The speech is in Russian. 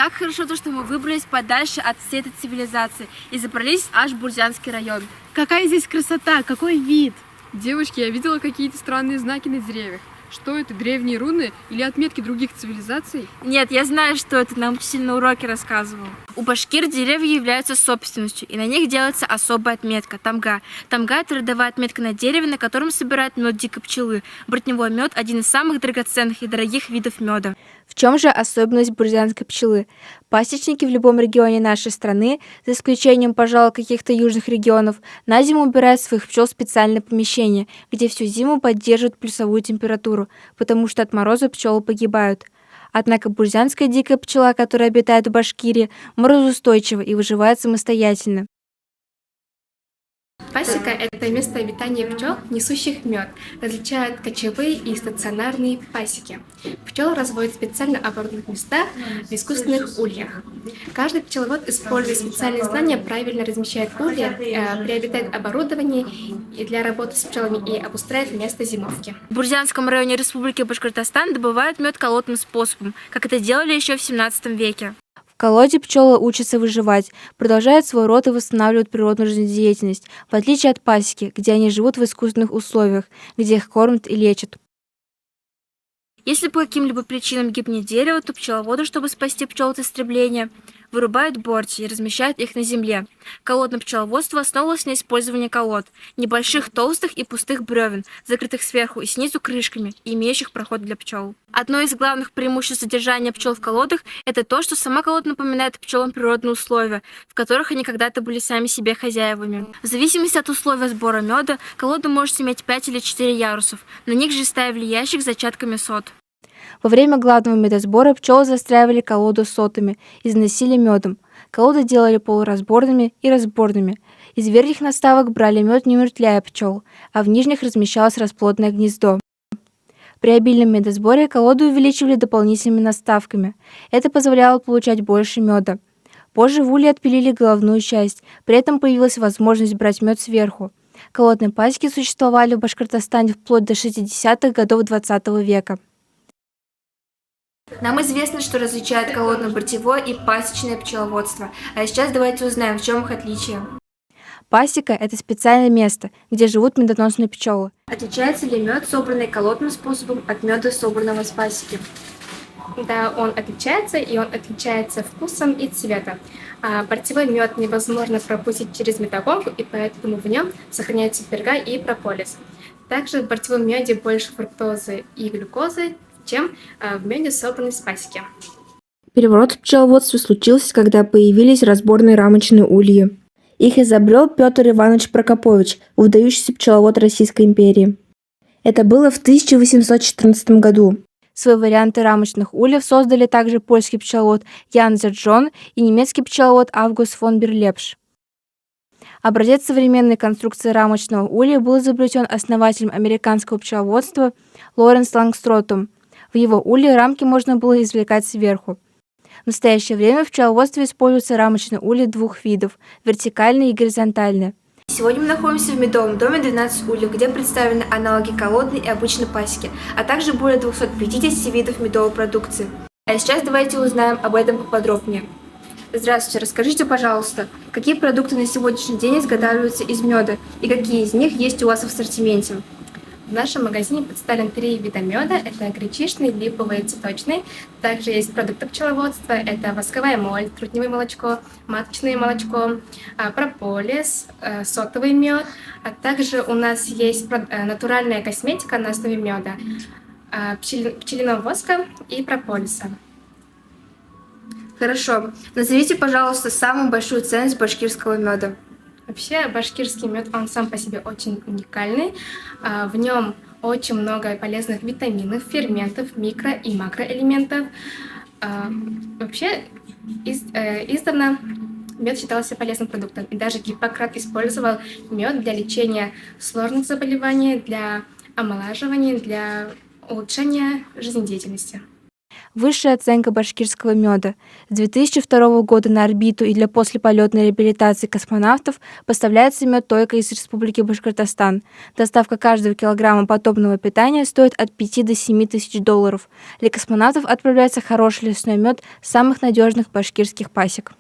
Как хорошо то, что мы выбрались подальше от всей этой цивилизации и забрались аж в Бурзянский район. Какая здесь красота, какой вид! Девушки, я видела какие-то странные знаки на деревьях. Что это, древние руны или отметки других цивилизаций? Нет, я знаю, что это, нам учитель на уроке рассказывал. У башкир деревья являются собственностью, и на них делается особая отметка – тамга. Тамга – это родовая отметка на дереве, на котором собирают мед дикой пчелы. Бортневой мед – один из самых драгоценных и дорогих видов меда. В чем же особенность бурзянской пчелы? Пасечники в любом регионе нашей страны, за исключением, пожалуй, каких-то южных регионов, на зиму убирают своих пчел в специальное помещение, где всю зиму поддерживают плюсовую температуру, потому что от мороза пчелы погибают. Однако бурзянская дикая пчела, которая обитает в Башкирии, морозоустойчива и выживает самостоятельно. Пасека – это место обитания пчел, несущих мед. Различают кочевые и стационарные пасеки. Пчел разводят в специально оборудованных местах, в искусственных ульях. Каждый пчеловод, используя специальные знания, правильно размещает улья, приобретает оборудование и для работы с пчелами и обустраивает место зимовки. В Бурзянском районе Республики Башкортостан добывают мед колотным способом, как это делали еще в 17 веке. В колоде пчелы учатся выживать, продолжают свой род и восстанавливают природную жизнедеятельность, в отличие от пасеки, где они живут в искусственных условиях, где их кормят и лечат. Если по каким-либо причинам гибнет дерево, то пчеловоды, чтобы спасти пчел от истребления, вырубают борти и размещают их на земле. Колодное пчеловодство основывалось на использовании колод, небольших, толстых и пустых бревен, закрытых сверху и снизу крышками и имеющих проход для пчел. Одно из главных преимуществ содержания пчел в колодах – это то, что сама колода напоминает пчелам природные условия, в которых они когда-то были сами себе хозяевами. В зависимости от условия сбора меда, колода может иметь 5 или 4 ярусов, на них же ставили ящик с зачатками сот. Во время главного медосбора пчелы застраивали колоду сотами и заносили медом. Колоды делали полуразборными и разборными. Из верхних наставок брали мед, не умертвляя пчел, а в нижних размещалось расплодное гнездо. При обильном медосборе колоду увеличивали дополнительными наставками. Это позволяло получать больше меда. Позже в улье отпилили головную часть, при этом появилась возможность брать мед сверху. Колодные пасеки существовали в Башкортостане вплоть до 60-х годов XX века. Нам известно, что различают колодно-бортевое и пасечное пчеловодство. А сейчас давайте узнаем, в чем их отличие. Пасека – это специальное место, где живут медоносные пчелы. Отличается ли мед, собранный колодным способом, от меда, собранного с пасеки? Да, он отличается, и он отличается вкусом и цветом. Бортевой мед невозможно пропустить через медогонку, и поэтому в нем сохраняются перга и прополис. Также в бортевом меде больше фруктозы и глюкозы, чем в меде, собранной с пасеки. Переворот в пчеловодстве случился, когда появились разборные рамочные ульи. Их изобрел Петр Иванович Прокопович, выдающийся пчеловод Российской империи. Это было в 1814 году. Свои варианты рамочных ульев создали также польский пчеловод Ян Зерджон и немецкий пчеловод Август фон Берлепш. Образец современной конструкции рамочного улья был изобретен основателем американского пчеловодства Лоренс Лангстротом. В его улье рамки можно было извлекать сверху. В настоящее время в пчеловодстве используются рамочные ульи двух видов – вертикальные и горизонтальные. Сегодня мы находимся в медовом доме 12 ульев, где представлены аналоги колодной и обычной пасеки, а также более 250 видов медовой продукции. А сейчас давайте узнаем об этом поподробнее. Здравствуйте, расскажите, пожалуйста, какие продукты на сегодняшний день изготавливаются из меда и какие из них есть у вас в ассортименте? В нашем магазине представлен 3 вида меда. Это гречишный, липовый и цветочный. Также есть продукты пчеловодства. Это восковая моль, трутневое молочко, маточное молочко, прополис, сотовый мед. А также у нас есть натуральная косметика на основе меда, пчелиного воска и прополиса. Хорошо. Назовите, пожалуйста, самую большую ценность башкирского меда. Вообще, башкирский мед, он сам по себе очень уникальный. В нем очень много полезных витаминов, ферментов, микро- и макроэлементов. Вообще, издавна мед считался полезным продуктом. И даже Гиппократ использовал мед для лечения сложных заболеваний, для омолаживания, для улучшения жизнедеятельности. Высшая оценка башкирского меда. С 2002 года на орбиту и для послеполетной реабилитации космонавтов поставляется мед только из Республики Башкортостан. Доставка каждого килограмма подобного питания стоит от 5 до 7 тысяч $. Для космонавтов отправляется хороший лесной мед с самых надежных башкирских пасек.